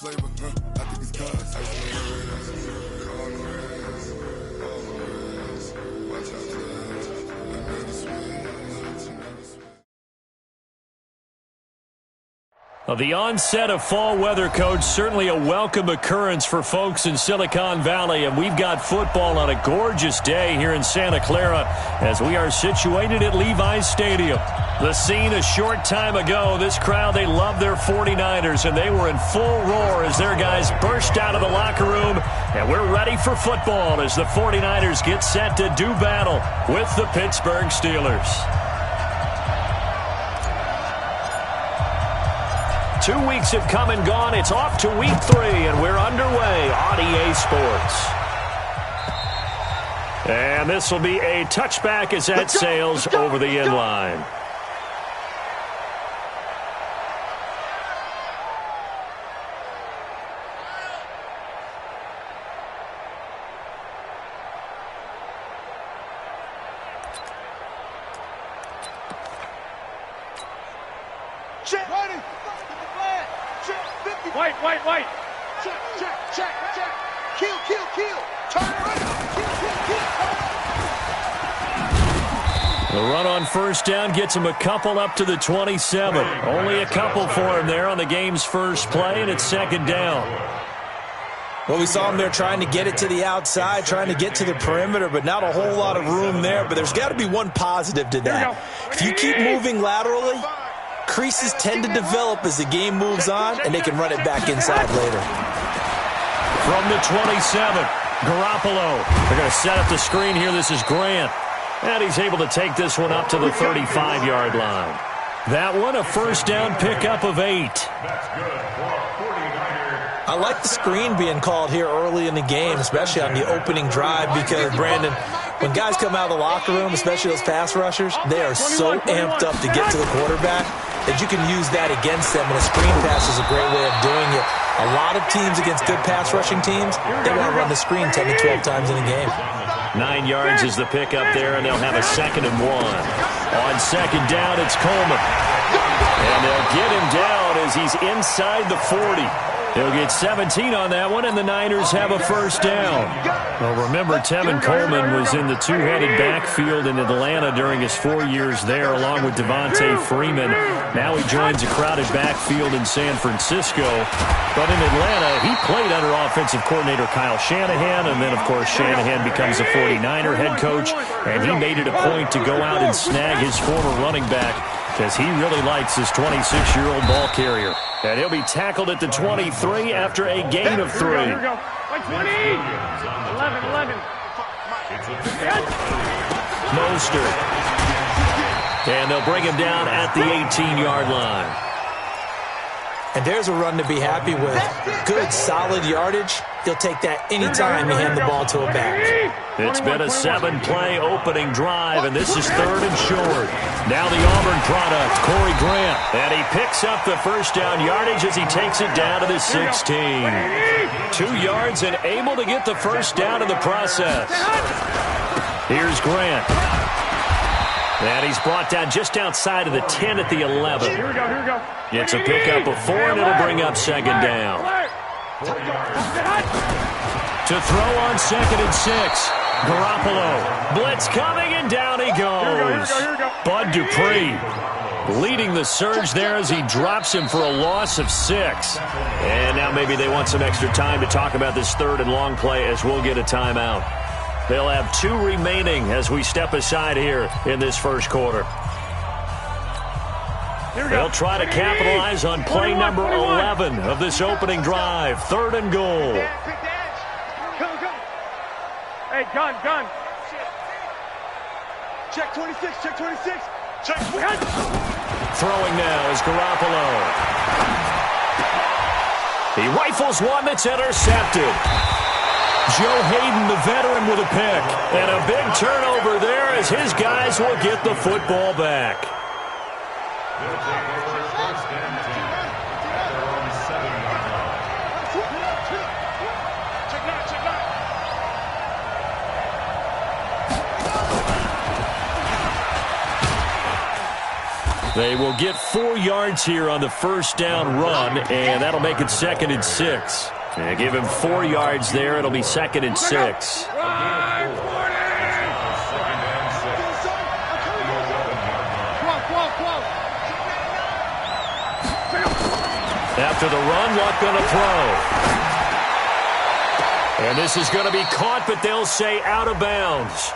flavor, I think it's cuz. Watch out, Well, the onset of fall weather, Coach, certainly a welcome occurrence for folks in Silicon Valley, and we've got football on a gorgeous day here in Santa Clara as we are situated at Levi's Stadium. The scene a short time ago, this crowd, they love their 49ers, and they were in full roar as their guys burst out of the locker room, and we're ready for football as the 49ers get set to do battle with the Pittsburgh Steelers. 2 weeks have come and gone. It's off to week 3, and we're underway on EA Sports. And this will be a touchback as that sails over the end line. White. Check. Kill. Turn around. Kill. The run on first down gets him a couple up to the 27. Only a couple for him there on the game's first play, and it's second down. Well, we saw him there trying to get it to the outside, trying to get to the perimeter, but not a whole lot of room there. But there's got to be one positive to that. If you keep moving laterally, creases tend to develop as the game moves on, and they can run it back inside later. From the 27, Garoppolo. They're going to set up the screen here. This is Grant. And he's able to take this one up to the 35-yard line. That one, a first down pickup of 8. I like the screen being called here early in the game, especially on the opening drive, because, Brandon, when guys come out of the locker room, especially those pass rushers, they are so amped up to get to the quarterback that you can use that against them, and a screen pass is a great way of doing it. A lot of teams against good pass rushing teams, they want to run the screen 10 to 12 times in a game. 9 yards is the pickup there, and they'll have a 2nd and 1. On second down, it's Coleman. And they'll get him down as he's inside the 40. He'll get 17 on that one, and the Niners have a first down. Well, remember, Tevin Coleman was in the two-headed backfield in Atlanta during his 4 years there, along with Devontae Freeman. Now he joins a crowded backfield in San Francisco. But in Atlanta, he played under offensive coordinator Kyle Shanahan, and then, of course, Shanahan becomes a 49er head coach, and he made it a point to go out and snag his former running back because he really likes his 26-year-old ball carrier. And he'll be tackled at the 23 after a gain of 3. Here we go. 20. 11. Mostert. And they'll bring him down at the 18-yard line. And there's a run to be happy with. Good, solid yardage. He'll take that anytime you hand the ball to a back. It's been a 7-play opening drive, and this is 3rd and short. Now the Auburn product, Corey Grant. And he picks up the first down yardage as he takes it down to the 16. 2 yards and able to get the first down in the process. Here's Grant. And he's brought down just outside of the 10 at the 11. Here we go. It's a pickup of 4, and it'll bring up second down. To throw on 2nd and 6. Garoppolo. Blitz coming, and down he goes. Here we go. Bud Dupree leading the surge there as he drops him for a loss of 6. And now maybe they want some extra time to talk about this 3rd and long play as we'll get a timeout. They'll have 2 remaining as we step aside here in this first quarter. They'll try to capitalize on play number 11 of this opening drive. 3rd and goal. Go. Hey, gun. Check 26. Check. Throwing now is Garoppolo. He rifles one that's intercepted. Joe Hayden, the veteran, with a pick. And a big turnover there as his guys will get the football back. They will get 4 yards here on the first down run, and that'll make it 2nd and 6. And give him 4 yards there. It'll be 2nd and 6. After the run, Luck going to throw. And this is going to be caught, but they'll say out of bounds.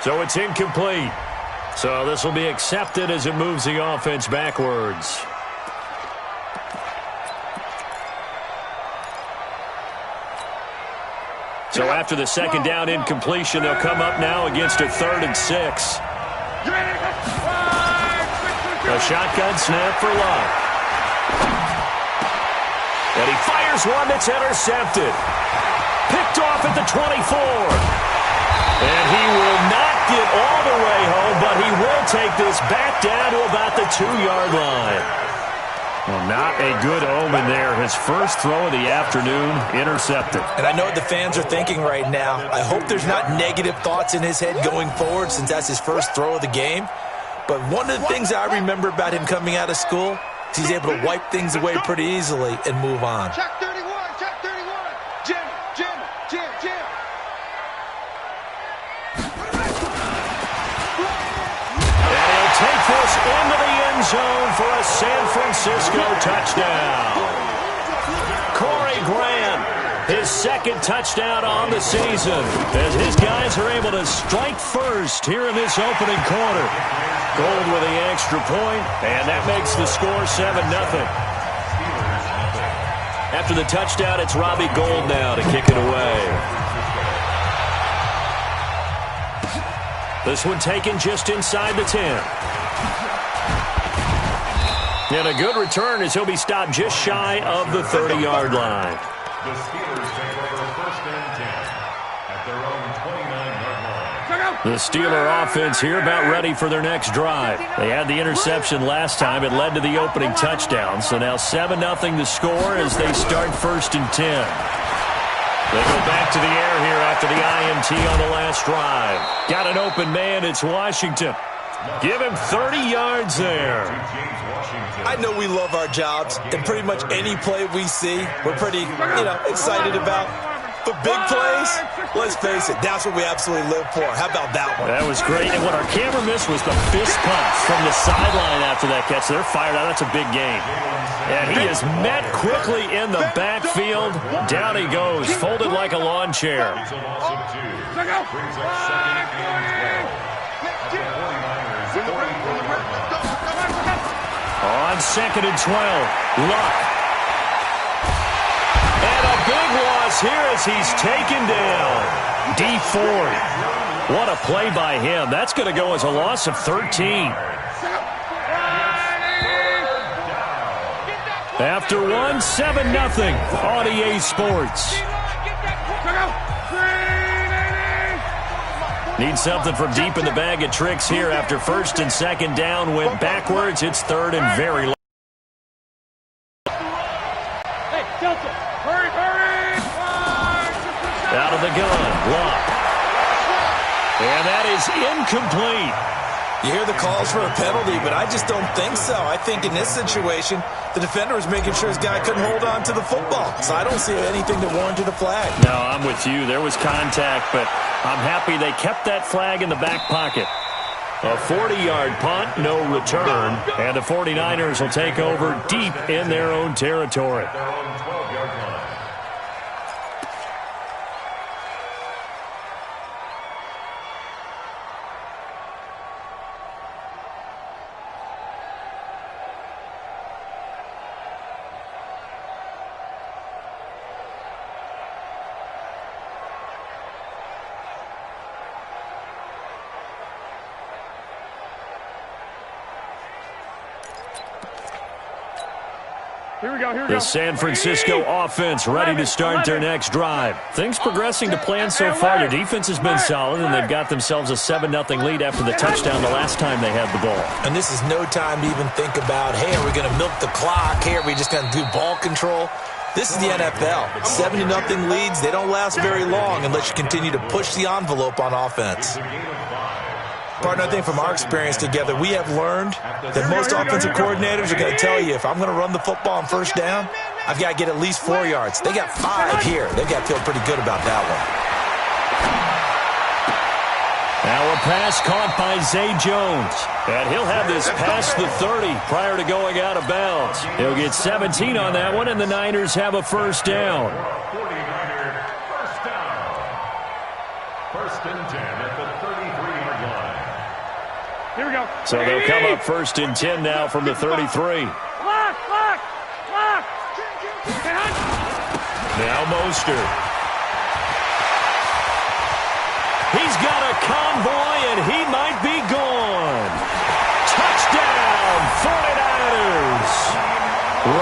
So it's incomplete. So this will be accepted as it moves the offense backwards. So after the second down incompletion, they'll come up now against a 3rd and 6. A shotgun snap for Luck. And he fires one that's intercepted. Picked off at the 24. And he will not get all the way home, but he will take this back down to about the 2-yard line. Well, not a good omen there. His first throw of the afternoon intercepted. And I know what the fans are thinking right now. I hope there's not negative thoughts in his head going forward since that's his first throw of the game. But one of the things I remember about him coming out of school is he's able to wipe things away pretty easily and move on. Check 31, check 31. Jim. And he'll take this into the end zone for a San Francisco touchdown. Corey Grant, his 2nd touchdown on the season, as his guys are able to strike first here in this opening quarter. Gold with the extra point, and that makes the score 7-0. After the touchdown, it's Robbie Gould now to kick it away. This one taken just inside the 10. And a good return as he'll be stopped just shy of the 30-yard line. The Steelers take over 1st and 10 at their own 29-yard line. The Steeler offense here about ready for their next drive. They had the interception last time. It led to the opening touchdown. So now 7-0 the score as they start 1st and 10. They go back to the air here after the INT on the last drive. Got an open man. It's Washington. Give him 30 yards there. I know we love our jobs, and pretty much any play we see, we're pretty, excited about. But big plays, let's face it, that's what we absolutely live for. How about that one? That was great. And what our camera missed was the fist pump from the sideline after that catch. They're fired out. That's a big game. And he is met quickly in the backfield. Down he goes, folded like a lawn chair. On 2nd and 12, Luck. And a big loss here as he's taken down. D Ford. What a play by him. That's going to go as a loss of 13. After one, 7-0 on EA Sports. Need something from deep in the bag of tricks here after 1st and 2nd down. Went backwards. It's 3rd and very low. Hey, Delta, hurry! Out of the gun, Luck. And that is incomplete. You hear the calls for a penalty, but I just don't think so. I think in this situation, the defender was making sure his guy couldn't hold on to the football. So I don't see anything that warranted a flag. No, I'm with you. There was contact, but I'm happy they kept that flag in the back pocket. A 40-yard punt, no return, and the 49ers will take over deep in their own territory. Here we go. The San Francisco offense ready to start their next drive. Things progressing to plan so far. Their defense has been solid, and they've got themselves a 7-0 lead after the touchdown the last time they had the ball. And this is no time to even think about, hey, are we going to milk the clock? Hey, are we just going to do ball control? This is the NFL. 7-0 leads, they don't last very long unless you continue to push the envelope on offense. Partner, I think from our experience together, we have learned that most offensive coordinators are going to tell you, if I'm going to run the football on first down, I've got to get at least 4 yards. They got 5 here. They've got to feel pretty good about that one. Now a pass caught by Zay Jones. And he'll have this past the 30 prior to going out of bounds. He'll get 17 on that one, and the Niners have a first down. 49er first down. First and 10 at the 33-yard line. Here we go. So they'll come up first and 10 now from the 33. Lock. Now Mostert. He's got a convoy, and he might be gone. Touchdown, 49ers.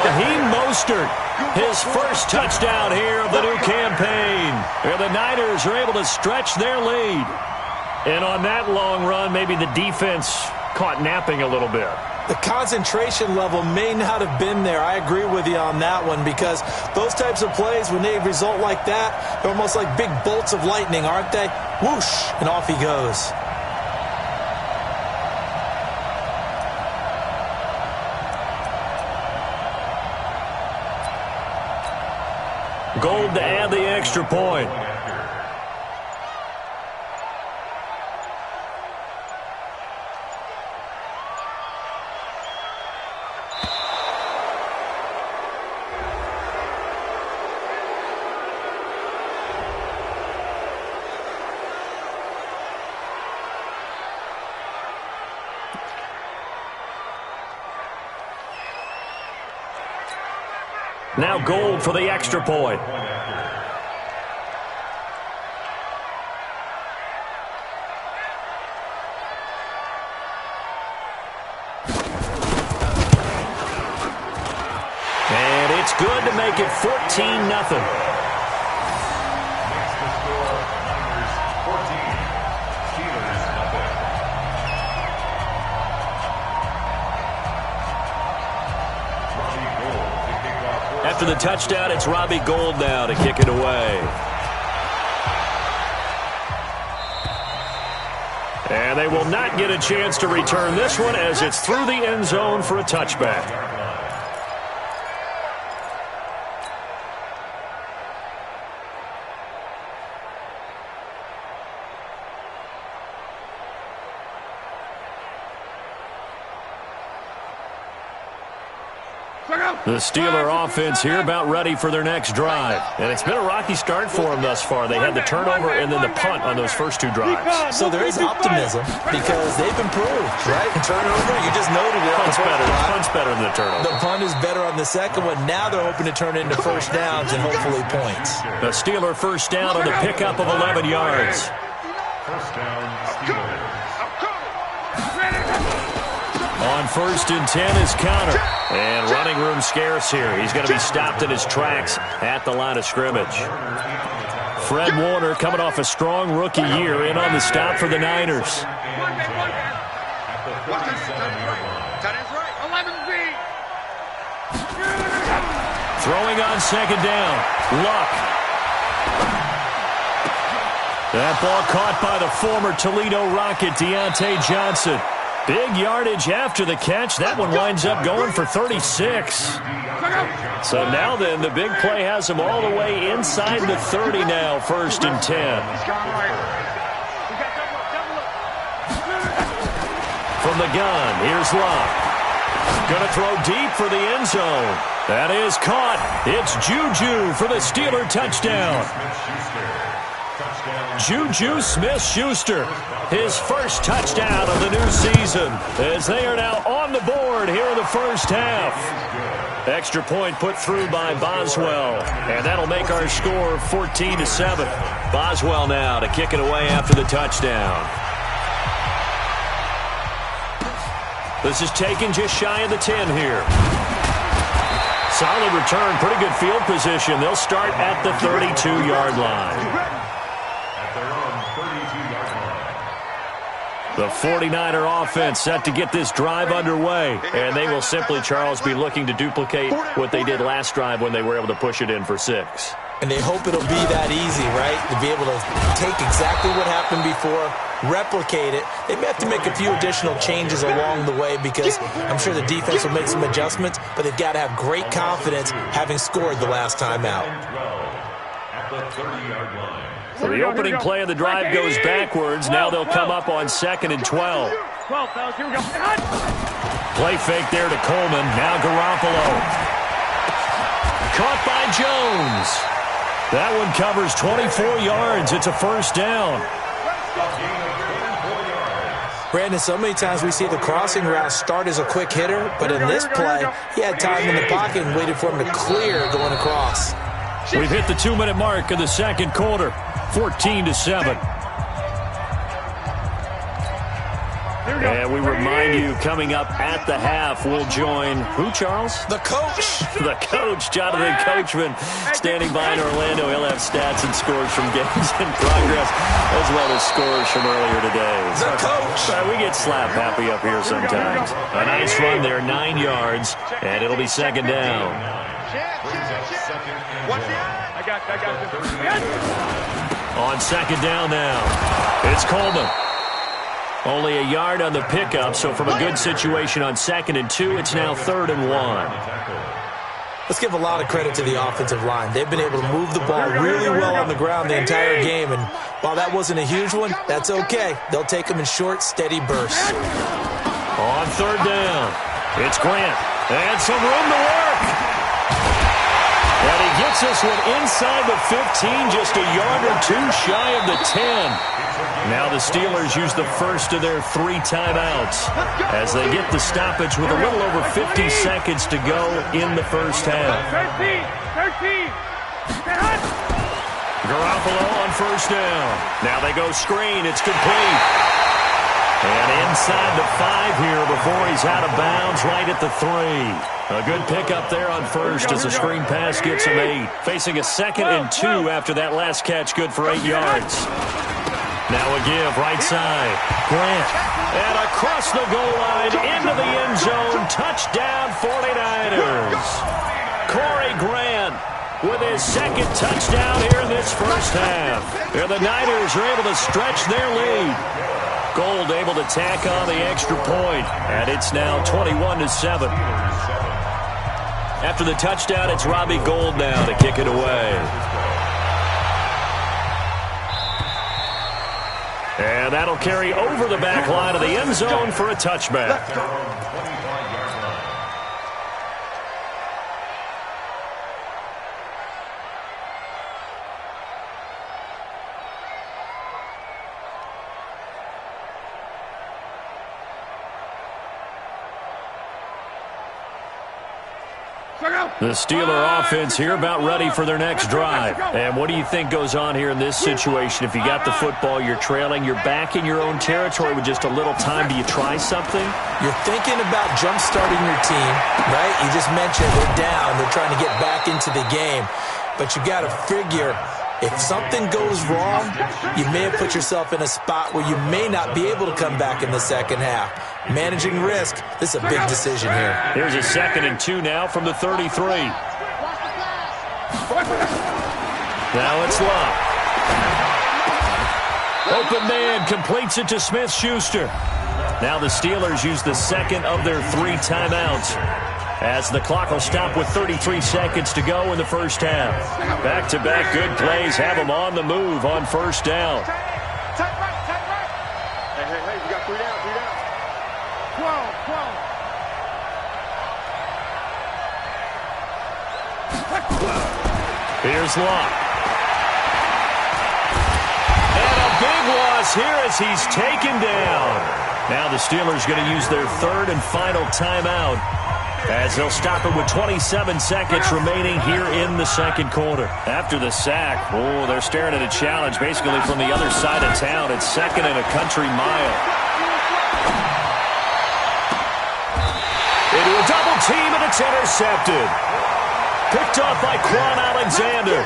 Raheem Mostert, his first touchdown here of the new campaign. And the Niners are able to stretch their lead. And on that long run, maybe the defense caught napping a little bit. The concentration level may not have been there. I agree with you on that one, because those types of plays, when they result like that, they're almost like big bolts of lightning, aren't they? Whoosh, and off he goes. Gold to add the extra point. Now Gold for the extra point. And it's good to make it 14-0. Makes the score Niners 14, Steelers nothing. Robbie Gould to kick off. After the touchdown, it's Robbie Gould now to kick it away. And they will not get a chance to return this one, as it's through the end zone for a touchback. The Steeler offense here about ready for their next drive. And it's been a rocky start for them thus far. They had the turnover and then the punt on those first 2 drives. So there is optimism because they've improved, right? The turnover, you just noted it. Punt's better than the turnover. The punt is better on the second one. Now they're hoping to turn it into first downs and hopefully points. The Steeler first down on the pickup of 11 yards. First down, Steelers. On first and 10 is Connor. And running room scarce here. He's going to be stopped in his tracks at the line of scrimmage. Fred Warner coming off a strong rookie year in on the stop for the Niners. Throwing on second down. Luck. That ball caught by the former Toledo Rocket, Deontay Johnson. Big yardage after the catch. That one winds up going for 36. So now then, the big play has them all the way inside the 30 now, first and 10. From the gun, here's Luck. Going to throw deep for the end zone. That is caught. It's Juju for the Steeler touchdown. Juju Smith-Schuster, his first touchdown of the new season, as they are now on the board here in the first half. Extra point put through by Boswell, and that'll make our score 14-7. Boswell now to kick it away after the touchdown. This is taken just shy of the 10 here. Solid return, pretty good field position. They'll start at the 32-yard line. The 49er offense set to get this drive underway. And they will simply, Charles, be looking to duplicate what they did last drive when they were able to push it in for 6. And they hope it'll be that easy, right? To be able to take exactly what happened before, replicate it. They may have to make a few additional changes along the way because I'm sure the defense will make some adjustments, but they've got to have great confidence having scored the last time out. At the 30-yard line. So the opening play of the drive goes backwards. Now they'll come up on 2nd and 12. 12, fellas, here we go. Play fake there to Coleman. Now Garoppolo. Caught by Jones. That one covers 24 yards. It's a first down. Brandon, so many times we see the crossing route start as a quick hitter, but in this play, he had time in the pocket and waited for him to clear going across. We've hit the 2-minute mark of the second quarter. 14-7. And we remind you, coming up at the half, we'll join who, Charles? The coach. The coach, Jonathan Coachman, standing by in Orlando. He'll have stats and scores from games in progress, as well as scores from earlier today. The coach. We get slap happy up here sometimes. A nice run there, 9 yards, and it'll be second down. I got this. On second down now, it's Coleman. Only a yard on the pickup, so from a good situation on 2nd and 2, it's now 3rd and 1. Let's give a lot of credit to the offensive line. They've been able to move the ball really well on the ground the entire game, and while that wasn't a huge one, that's okay. They'll take them in short, steady bursts. On 3rd down, it's Grant, and some room to work. And he gets this one inside the 15, just a yard or two shy of the 10. Now the Steelers use the first of their 3 timeouts as they get the stoppage with a little over 50 seconds to go in the first half. 13. Garoppolo on first down. Now they go screen. It's complete. And inside the 5 here before he's out of bounds right at the 3. A good pickup there on first as the screen pass gets him 8. Facing a 2nd and 2 after that last catch, good for 8 yards. Now a give, right side. Grant. And across the goal line, into the end zone. Touchdown, 49ers. Corey Grant with his 2nd touchdown here in this first half. And the Niners are able to stretch their lead. Gold able to tack on the extra point. And it's now 21-7. After the touchdown, it's Robbie Gould now to kick it away. And that'll carry over the back line of the end zone for a touchback. The Steeler offense here about ready for their next drive. And what do you think goes on here in this situation? If you got the football, you're trailing, you're back in your own territory with just a little time. Do you try something? You're thinking about jump-starting your team, right? You just mentioned they're down. They're trying to get back into the game. But you got to figure if something goes wrong, you may have put yourself in a spot where you may not be able to come back in the second half. Managing risk, this is a big decision here. Here's a 2nd and 2 now from the 33. Now it's Love. Open man completes it to Smith-Schuster. Now the Steelers use the 2nd of their 3 timeouts as the clock will stop with 33 seconds to go in the first half. Back-to-back good plays have them on the move on first down. Hey, you got 3 down. 12. Here's Locke. And a big loss here as he's taken down. Now the Steelers going to use their 3rd and final timeout as they'll stop it with 27 seconds remaining here in the second quarter. After the sack, they're staring at a challenge basically from the other side of town. It's 2nd and a country mile. Into a double team, and it's intercepted. Picked off by Quan Alexander.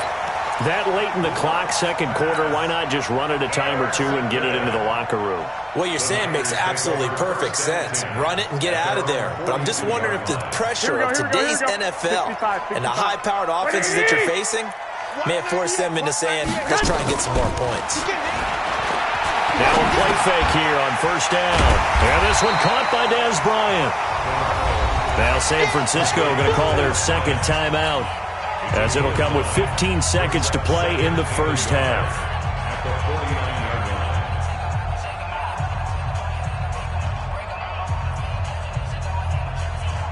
That late in the clock, second quarter, why not just run it a time or two and get it into the locker room? What you're saying makes absolutely perfect sense. Run it and get out of there. But I'm just wondering if the pressure of today's NFL and the high-powered offenses that you're facing may have forced them into saying, let's try and get some more points. Now a play fake here on first down. And this one caught by Dez Bryant. Now San Francisco going to call their second timeout, as it'll come with 15 seconds to play in the first half.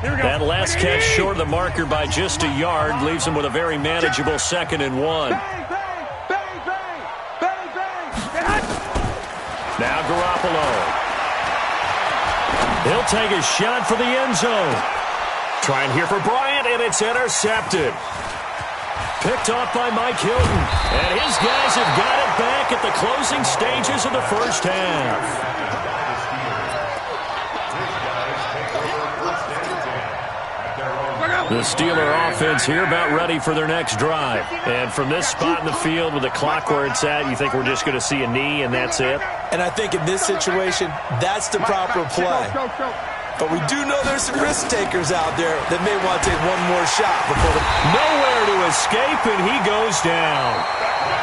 That last catch short of the marker by just a yard leaves them with a very manageable 2nd and 1. Now Garoppolo. He'll take a shot for the end zone. Trying here for Bryant, and it's intercepted. Picked off by Mike Hilton. And his guys have got it back at the closing stages of the first half. The Steeler offense here about ready for their next drive. And from this spot in the field with the clock where it's at, you think we're just going to see a knee and that's it? And I think in this situation, that's the proper play. But we do know there's some risk takers out there that may want to take one more shot before the... Nowhere to escape, and he goes down.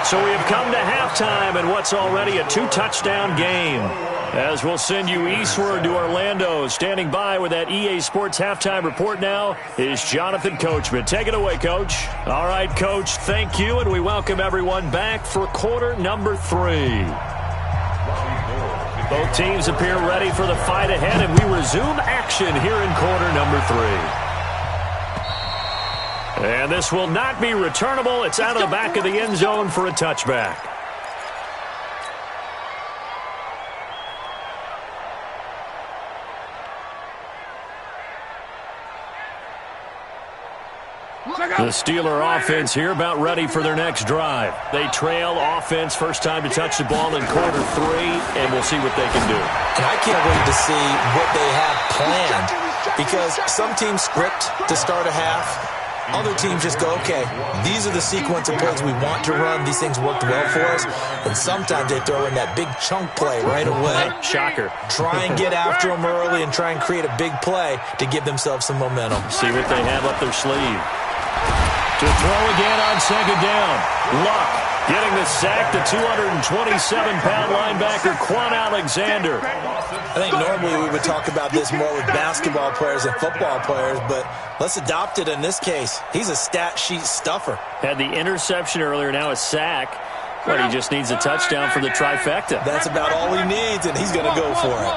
So we have come to halftime in what's already a 2-touchdown game. As we'll send you eastward to Orlando. Standing by with that EA Sports halftime report now is Jonathan Coachman. Take it away, Coach. All right, Coach, thank you, and we welcome everyone back for quarter number 3. Both teams appear ready for the fight ahead, and we resume action here in quarter number 3. And this will not be returnable. It's out of the back of the end zone for a touchback. The Steeler offense here about ready for their next drive. They trail offense, first time to touch the ball in quarter 3, and we'll see what they can do. And I can't wait to see what they have planned, because some teams script to start a half. Other teams just go, okay, these are the sequence of plays we want to run. These things worked well for us. And sometimes they throw in that big chunk play right away. Shocker. Try and get after them early and try and create a big play to give themselves some momentum. See what they have up their sleeve. To throw again on second down. Luck getting the sack, the 227-pound linebacker, Quan Alexander. I think normally we would talk about this more with basketball players and football players, but let's adopt it in this case. He's a stat sheet stuffer. Had the interception earlier, now a sack. But he just needs a touchdown for the trifecta. That's about all he needs, and he's going to go for it.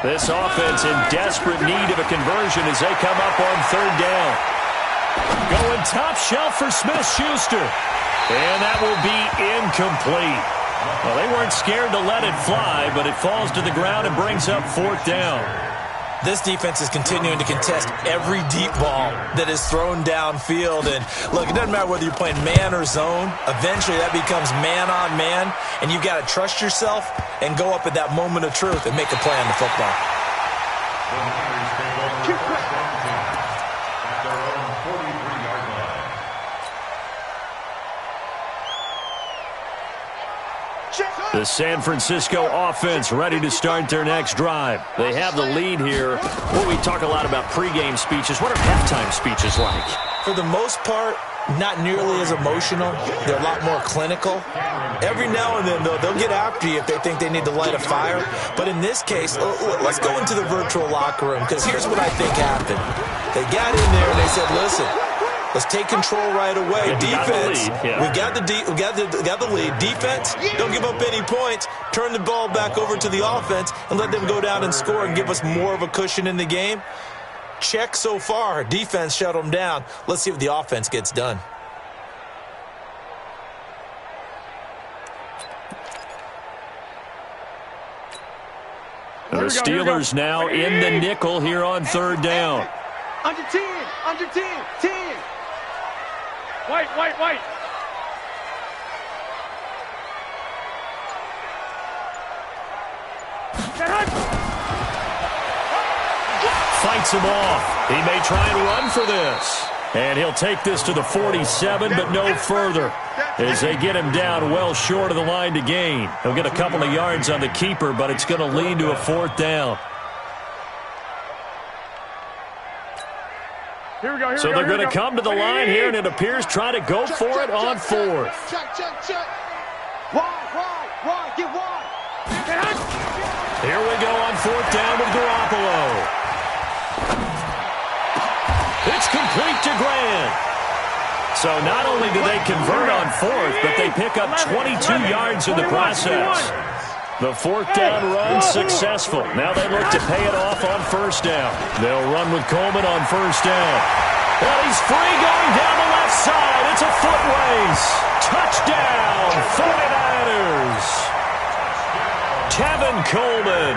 This offense in desperate need of a conversion as they come up on third down. Going top shelf for Smith-Schuster. And that will be incomplete. Well, they weren't scared to let it fly, but it falls to the ground and brings up fourth down. This defense is continuing to contest every deep ball that is thrown downfield. And, look, it doesn't matter whether you're playing man or zone. Eventually, that becomes man on man, and you've got to trust yourself and go up at that moment of truth and make a play on the football. The San Francisco offense ready to start their next drive. They have the lead here. Well, we talk a lot about pregame speeches. What are halftime speeches like? For the most part, not nearly as emotional. They're a lot more clinical. Every now and then, though, they'll get after you if they think they need to light a fire. But in this case, let's go into the virtual locker room, because here's what I think happened. They got in there and they said, listen, let's take control right away. Defense, we got the lead. Defense, don't give up any points. Turn the ball back over to the offense and let them go down and score and give us more of a cushion in the game. Check so far. Defense shut them down. Let's see what the offense gets done. The Steelers now in the nickel here on third down. Under 10, 10. White. Fights him off. He may try and run for this. And he'll take this to the 47, but no further, as they get him down well short of the line to gain. He'll get a couple of yards on the keeper, but it's going to lead to a fourth down. So they're going to come to the line here, and it appears try to go for it on fourth. Check. Wide, get wide. Here we go on 4th down with Garoppolo. It's complete to Grant. So not only do they convert on 4th, but they pick up 22 yards in the process. The 4th down run successful. Now they look to pay it off on 1st down. They'll run with Coleman on 1st down. Well, he's free going down the left side. It's a foot race. Touchdown, 49ers. Tevin Coleman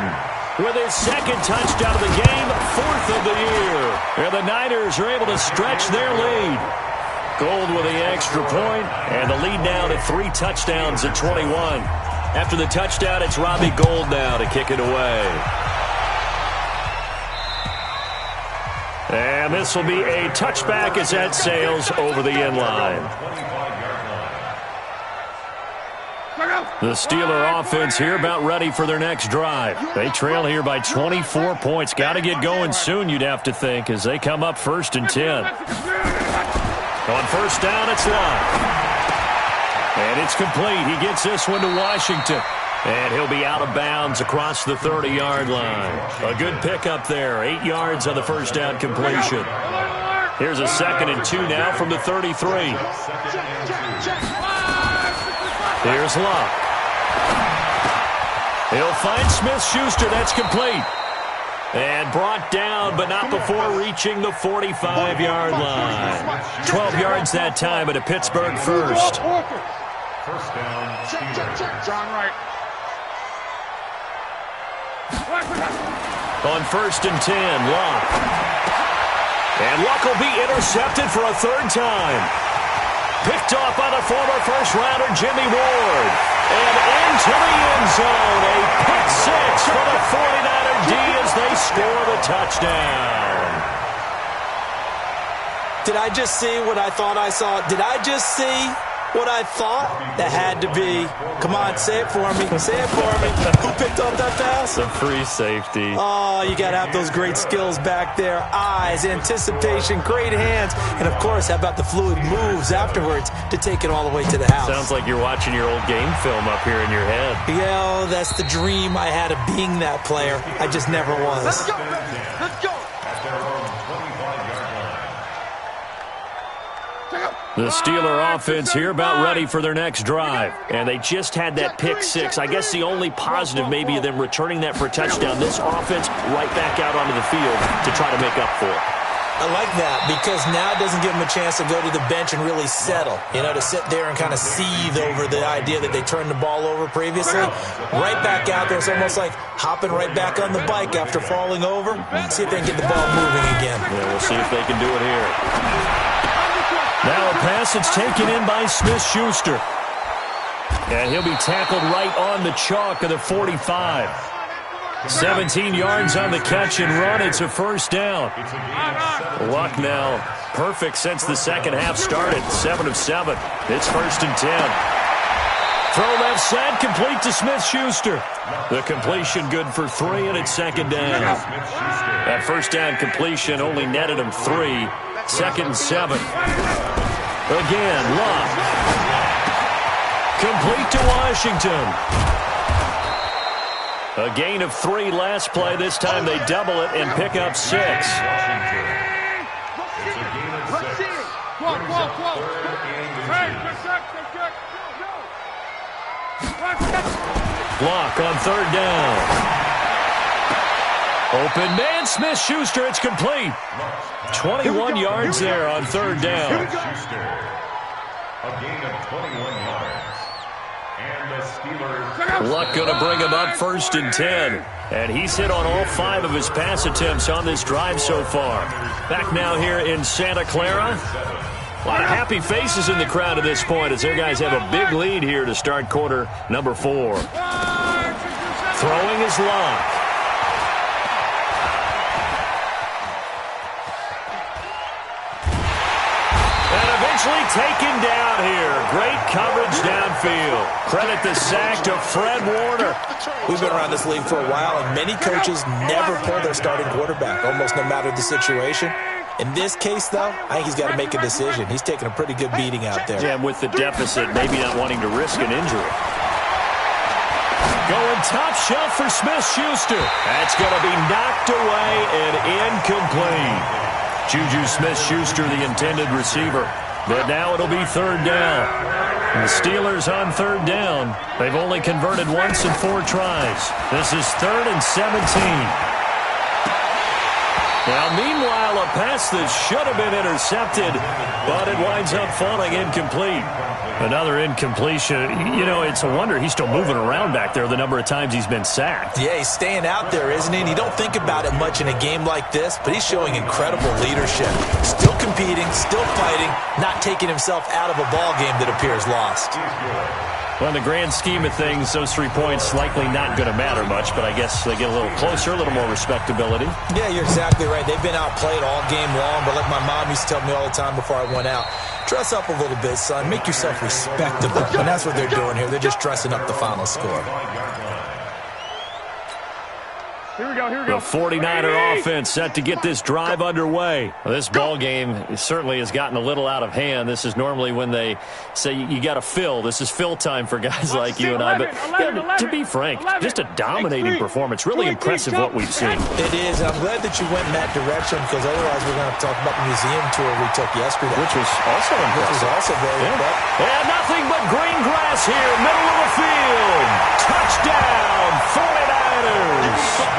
with his 2nd touchdown of the game, 4th of the year. And the Niners are able to stretch their lead. Gold with the extra point, and the lead now to 3 touchdowns at 21. After the touchdown, it's Robbie Gould now to kick it away. And this will be a touchback as that sails over the end line. The Steeler offense here about ready for their next drive. They trail here by 24 points. Got to get going soon, you'd have to think, as they come up 1st and 10. On 1st down, it's Love. And it's complete. He gets this one to Washington. And he'll be out of bounds across the 30-yard line. A good pickup there. 8 yards on the 1st down completion. Here's a 2nd and 2 now from the 33. Here's Love. He'll find Smith-Schuster. That's complete. And brought down, but not before reaching the 45-yard line. 12 yards that time at a Pittsburgh first. 1st down, Steelers. John Wright. On 1st and 10, Luck. And Luck will be intercepted for a 3rd time. Picked off by the former first-rounder Jimmy Ward. And into the end zone. A pick-6 for the 49er D as they score the touchdown. Did I just see what I thought I saw? Did I just see what I thought? That had to be. Come on, say it for me. Say it for me. Who picked up that pass? The free safety. Oh, you got to have those great skills back there. Eyes, anticipation, great hands. And, of course, how about the fluid moves afterwards to take it all the way to the house? Sounds like you're watching your old game film up here in your head. Yeah, that's the dream I had of being that player. I just never was. Let's go. Let's go. The Steeler offense here about ready for their next drive. And they just had that pick-6. I guess the only positive maybe of them returning that for a touchdown. This offense right back out onto the field to try to make up for it. I like that because now it doesn't give them a chance to go to the bench and really settle. You know, to sit there and kind of seethe over the idea that they turned the ball over previously. Right back out there. It's almost like hopping right back on the bike after falling over. See if they can get the ball moving again. Yeah, we'll see if they can do it here. Now a pass that's taken in by Smith-Schuster. And he'll be tackled right on the chalk of the 45. 17 yards on the catch and run. It's a 1st down. Luck now perfect since the second half started. 7 of 7. It's 1st and 10. Throw left side, complete to Smith-Schuster. The completion good for 3, and it's 2nd down. That 1st down completion only netted him 3. 2nd and 7. Again, Luck. Complete to Washington. A gain of 3 last play. This time they double it and pick up 6. Block on 3rd down. Open man, Smith-Schuster. It's complete. 21 yards there on 3rd down. A gain of 21 yards. And the Steelers. Luck going to bring him up 1st and 10. And he's hit on all 5 of his pass attempts on this drive so far. Back now here in Santa Clara. A lot of happy faces in the crowd at this point as their guys have a big lead here to start quarter number 4. Throwing is Luck. Taken down here. Great coverage downfield. Credit the sack to Fred Warner. We've been around this league for a while, and many coaches never pull their starting quarterback, almost no matter the situation. In this case, though, I think he's got to make a decision. He's taking a pretty good beating out there. Yeah, with the deficit, maybe not wanting to risk an injury. Going top shelf for Smith-Schuster. That's going to be knocked away and incomplete. Juju Smith-Schuster, the intended receiver. But now it'll be third down. And the Steelers on third down. They've only converted once in 4 tries. This is 3rd and 17. Now, meanwhile, a pass that should have been intercepted, but it winds up falling incomplete. Another incompletion. You know, it's a wonder he's still moving around back there the number of times he's been sacked. Yeah, he's staying out there, isn't he? And you don't think about it much in a game like this, but he's showing incredible leadership. Still competing, still fighting, not taking himself out of a ball game that appears lost. Well, in the grand scheme of things, those 3 points likely not going to matter much, but I guess they get a little closer, a little more respectability. Yeah, you're exactly right. They've been outplayed all game long, but like my mom used to tell me all the time before I went out, dress up a little bit, son. Make yourself respectable. And that's what they're doing here. They're just dressing up the final score. Here we go, here we go. The 49er offense set to get this drive underway. Well, this ball game certainly has gotten a little out of hand. This is normally when they say you got to fill. This is fill time for guys like you and I. But to be frank, just a dominating performance. Really impressive what we've seen. It is. I'm glad that you went in that direction because otherwise we're going to talk about the museum tour we took yesterday. Which was also impressive. Which was also very impressive. And nothing but green grass here, middle of the field. Touchdown, 49ers.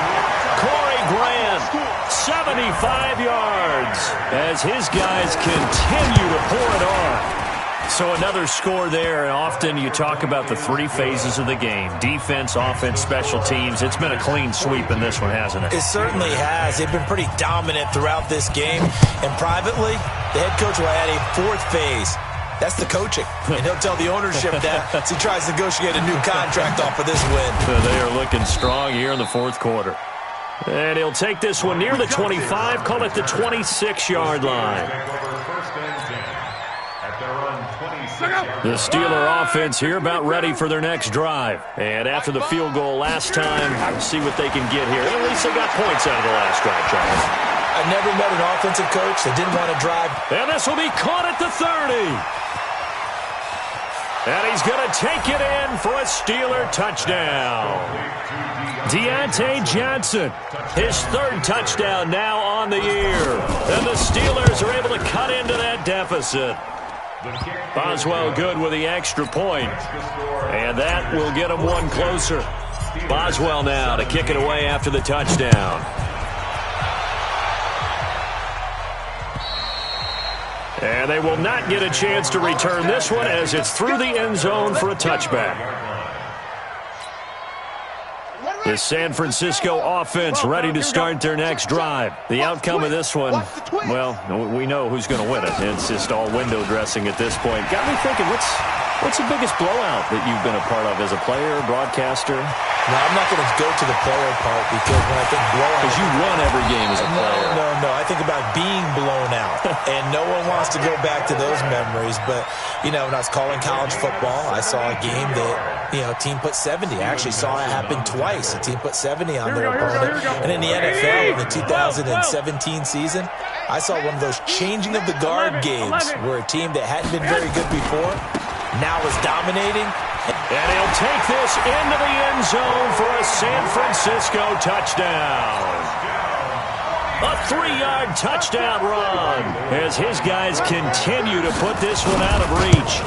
Corey Grant, 75 yards, as his guys continue to pour it on. So another score there, and often you talk about the 3 phases of the game. Defense, offense, special teams. It's been a clean sweep in this one, hasn't it? It certainly has. They've been pretty dominant throughout this game. And privately, the head coach will add a 4th phase. That's the coaching. And he'll tell the ownership that as he tries to negotiate a new contract off of this win. They are looking strong here in the 4th quarter. And he'll take this one near the 25, call it the 26-yard line. The Steeler offense here about ready for their next drive. And after the field goal last time, we'll see what they can get here. At least they got points out of the last drive, Charles. I've never met an offensive coach that didn't want to drive. And this will be caught at the 30. And he's going to take it in for a Steeler touchdown. Deontay Johnson, his 3rd touchdown now on the year. And the Steelers are able to cut into that deficit. Boswell good with the extra point. And that will get him one closer. Boswell now to kick it away after the touchdown. And they will not get a chance to return this one as it's through the end zone for a touchback. The San Francisco offense ready to start their next drive. The outcome of this one, well, we know who's going to win it. It's just all window dressing at this point. Got me thinking, what's the biggest blowout that you've been a part of as a player, broadcaster? No, I'm not going to go to the player part because when I think blowout... Because you won every game as a player. No. I think about being blown out. And no one wants to go back to those memories. But, you know, when I was calling college football, I saw a game that, you know, a team put 70. I actually saw it happen twice. A team put 70 on their opponent. And in the NFL, in the 2017 season, I saw one of those changing of the guard games where a team that hadn't been very good before now is dominating. And he'll take this into the end zone for a San Francisco touchdown. A 3-yard touchdown run as his guys continue to put this one out of reach.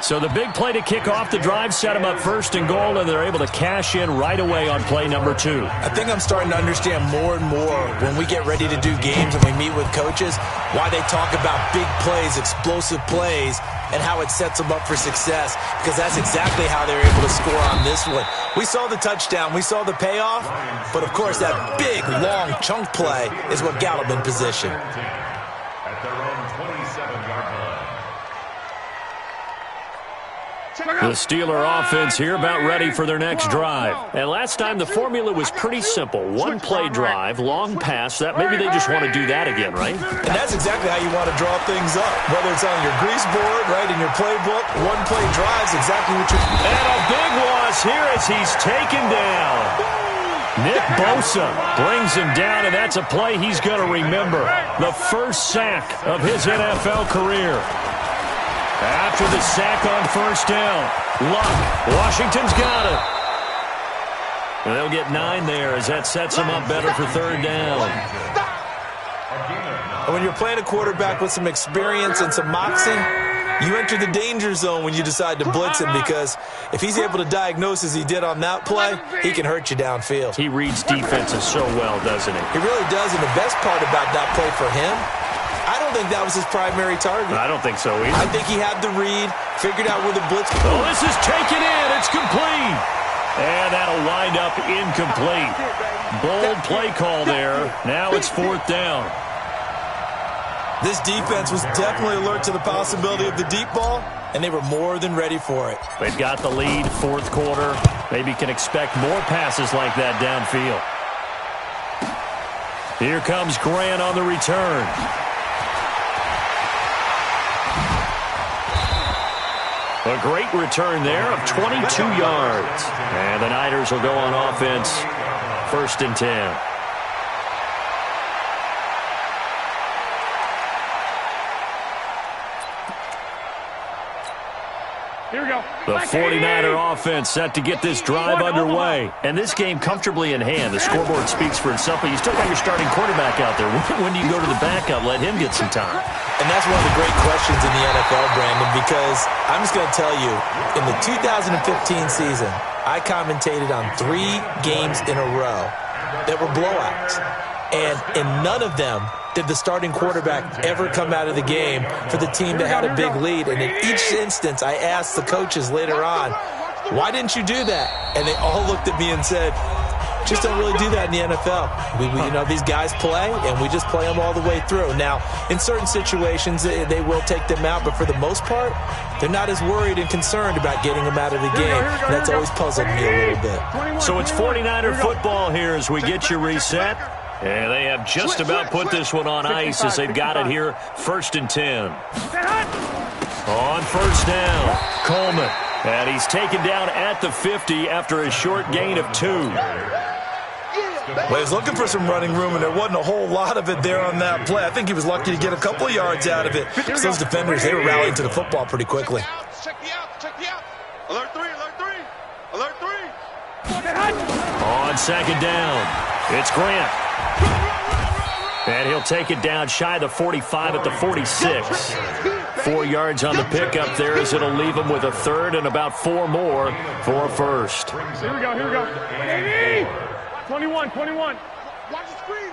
So the big play to kick off the drive set them up 1st and goal, and they're able to cash in right away on play number 2. I think I'm starting to understand more and more when we get ready to do games and we meet with coaches why they talk about big plays, explosive plays, and how it sets them up for success, because that's exactly how they're able to score on this one. We saw the touchdown. We saw the payoff. But, of course, that big, long chunk play is what got them in position. At their own 27-yard line. The Steeler offense here about ready for their next drive. And last time the formula was pretty simple. 1-play drive, long pass. That maybe they just want to do that again, right? And that's exactly how you want to draw things up. Whether it's on your grease board, right, in your playbook, 1-play drives exactly what you're... And a big loss here as he's taken down. Nick Bosa brings him down, and that's a play he's going to remember. The first sack of his NFL career. After the sack on first down, Luck. Washington's got it. And they'll get 9 there as that sets them up better for third down. And when you're playing a quarterback with some experience and some moxie, you enter the danger zone when you decide to blitz him, because if he's able to diagnose as he did on that play, he can hurt you downfield. He reads defenses so well, doesn't he? He really does, and the best part about that play for him, I don't think that was his primary target. I don't think so either. I think he had the read, figured out where the blitz... Oh, this is taken in. It's complete. And that'll wind up incomplete. Bold play call there. Now it's fourth down. This defense was definitely alert to the possibility of the deep ball, and they were more than ready for it. They've got the lead, fourth quarter. Maybe can expect more passes like that downfield. Here comes Grant on the return. A great return there of 22 yards. And the Niners will go on offense, 1st and 10. Here we go. The 49er offense set to get this drive underway. And this game comfortably in hand. The scoreboard speaks for itself, but you still got your starting quarterback out there. When do you go to the backup? Let him get some time. And that's one of the great questions in the NFL, Brandon, because I'm just going to tell you, in the 2015 season, I commentated on 3 games in a row that were blowouts. And in none of them did the starting quarterback ever come out of the game for the team that had a big lead. And in each instance, I asked the coaches later on, why didn't you do that? And they all looked at me and said, just don't really do that in the NFL. You know, these guys play, and we just play them all the way through. Now, in certain situations, they will take them out, but for the most part, they're not as worried and concerned about getting them out of the game. And that's always puzzled me a little bit. So it's 49er football here as we get you reset. And they have just about put this one on ice as they've got it here, 1st and 10. On first down, Coleman. And he's taken down at the 50 after a short gain of 2. Well, he was looking for some running room, and there wasn't a whole lot of it there on that play. I think he was lucky to get a couple of yards out of it, because those defenders, they were rallying to the football pretty quickly. Check the out. Alert 3. Alert 3. On second down, it's Grant. And he'll take it down shy of the 45 at the 46. 4 yards on the pickup there as it'll leave him with a third and about 4 more for a first. Here we go. 21. Watch the screen.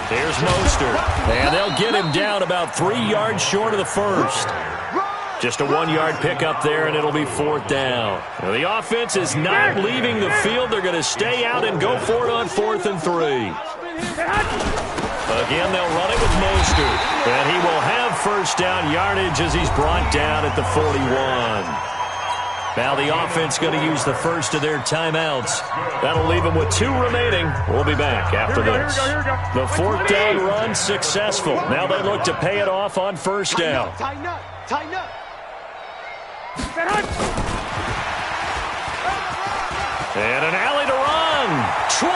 There's Mostert. And they'll get him down about 3 yards short of the first. Just a 1-yard pickup there, and it'll be fourth down. Now, the offense is not leaving the field. They're going to stay out and go for it on 4th and 3. Again, they'll run it with Mostert. And he will have first down yardage as he's brought down at the 41. Now the offense going to use the first of their timeouts. That'll leave them with 2 remaining. We'll be back after this. The 4th down run successful. Now they look to pay it off on first down. Tighten up. And an alley to run. 20.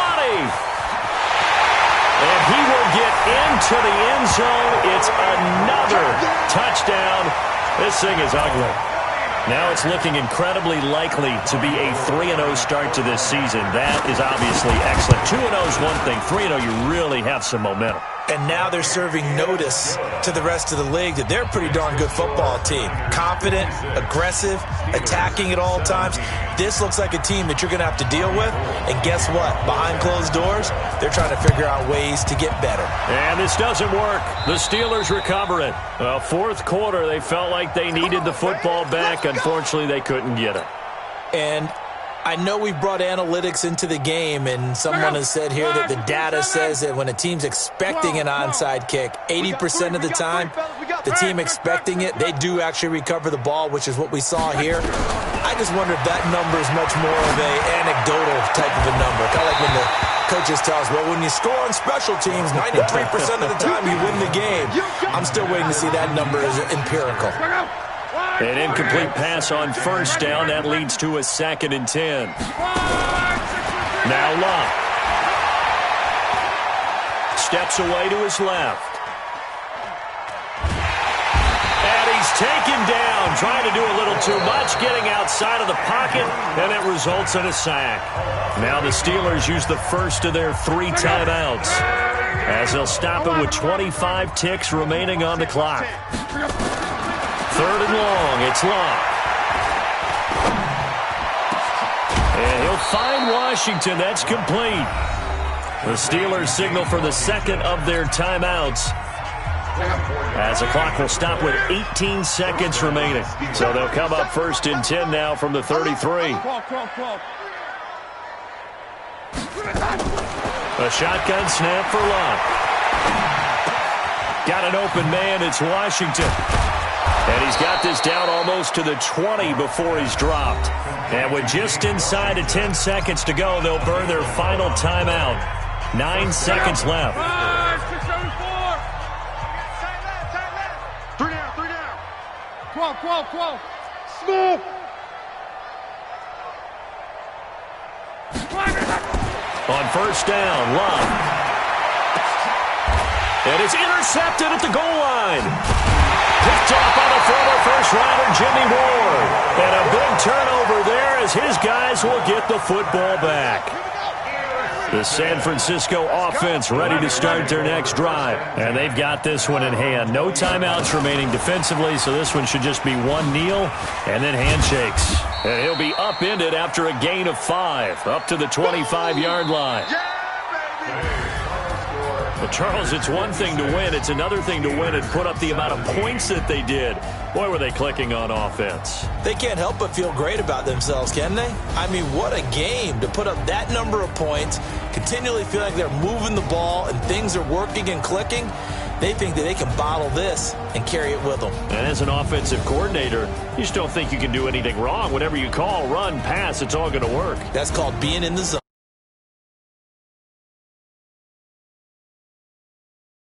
And he will get into the end zone. It's another touchdown. This thing is ugly. Now it's looking incredibly likely to be a 3-0 start to this season. That is obviously excellent. 2-0 is one thing. 3-0, you really have some momentum. And now they're serving notice to the rest of the league that they're a pretty darn good football team. Confident, aggressive, attacking at all times. This looks like a team that you're going to have to deal with. And guess what? Behind closed doors, they're trying to figure out ways to get better. And this doesn't work. The Steelers recover it. Well, 4th quarter, they felt like they needed the football back. Unfortunately, they couldn't get it. And I know we've brought analytics into the game, and someone has said here that the data says that when a team's expecting an onside kick, 80% of the time, the team expecting it, they do actually recover the ball, which is what we saw here. I just wonder if that number is much more of a anecdotal type of a number. Kind of like when the coaches tell us, well, when you score on special teams, 93% of the time you win the game. I'm still waiting to see that number as empirical. An incomplete pass on first down. That leads to a 2nd and 10. Now Luck. Steps away to his left. taken down, trying to do a little too much, getting outside of the pocket, and it results in a sack. Now the Steelers use the first of their 3 timeouts, as they'll stop it with 25 ticks remaining on the clock. 3rd and long, it's Locke. And he'll find Washington. That's complete. The Steelers signal for the second of their timeouts, as the clock will stop with 18 seconds remaining. So they'll come up 1st and 10 now from the 33. A shotgun snap for Locke. Got an open man. It's Washington. And he's got this down almost to the 20 before he's dropped. And with just inside of 10 seconds to go, they'll burn their final timeout. 9 seconds left. 3 down. 12. Smooth. On 1st down, Locke. And it's intercepted at the goal line. Picked off by the former first-rounder Jimmy Ward. And a big turnover there as his guys will get the football back. The San Francisco offense ready to start their next drive. And they've got this one in hand. No timeouts remaining defensively, so this one should just be one kneel and then handshakes. And he'll be upended after a gain of 5, up to the 25-yard line. Well, Charles, it's one thing to win. It's another thing to win and put up the amount of points that they did. Boy, were they clicking on offense. They can't help but feel great about themselves, can they? I mean, what a game to put up that number of points, continually feel like they're moving the ball and things are working and clicking. They think that they can bottle this and carry it with them. And as an offensive coordinator, you just don't think you can do anything wrong. Whatever you call, run, pass, it's all going to work. That's called being in the zone.